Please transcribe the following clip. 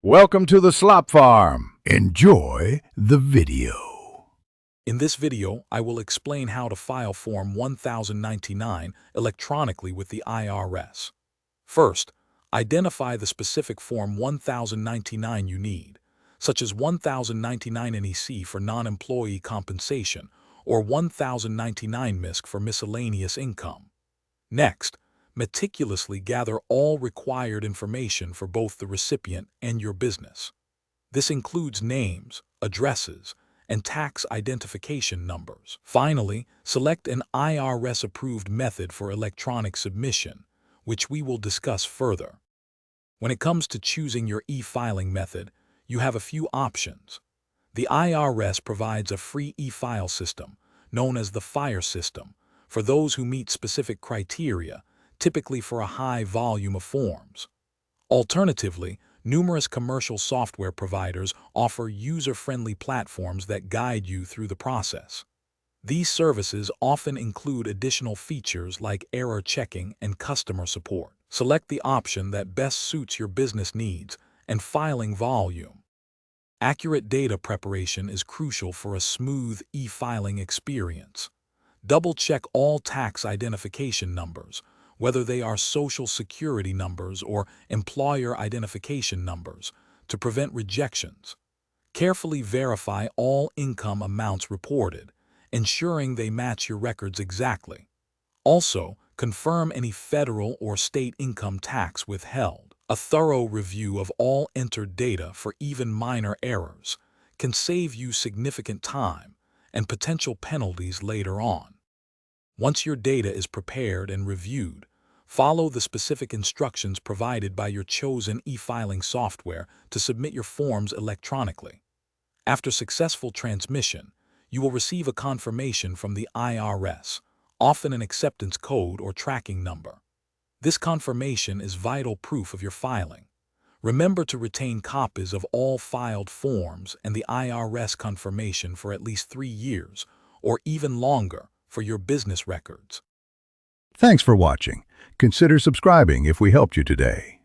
Welcome to the Slop Farm. Enjoy the video. In this video, I will explain how to file Form 1099 electronically with the IRS. First, identify the specific Form 1099 you need, such as 1099 NEC for non-employee compensation or 1099 MISC for miscellaneous income. Next, meticulously gather all required information for both the recipient and your business. This includes names, addresses, and tax identification numbers. Finally, select an IRS-approved method for electronic submission, which we will discuss further. When it comes to choosing your e-filing method, you have a few options. The IRS provides a free e-file system, known as the FIRE system, for those who meet specific criteria, typically for a high volume of forms. Alternatively, numerous commercial software providers offer user-friendly platforms that guide you through the process. These services often include additional features like error checking and customer support. Select the option that best suits your business needs and filing volume. Accurate data preparation is crucial for a smooth e-filing experience. Double-check all tax identification numbers, whether they are Social Security numbers or employer identification numbers, to prevent rejections. Carefully verify all income amounts reported, ensuring they match your records exactly. Also, confirm any federal or state income tax withheld. A thorough review of all entered data for even minor errors can save you significant time and potential penalties later on. Once your data is prepared and reviewed, follow the specific instructions provided by your chosen e-filing software to submit your forms electronically. After successful transmission, you will receive a confirmation from the IRS, often an acceptance code or tracking number. This confirmation is vital proof of your filing. Remember to retain copies of all filed forms and the IRS confirmation for at least 3 years, or even longer, for your business records. Thanks for watching. Consider subscribing if we helped you today.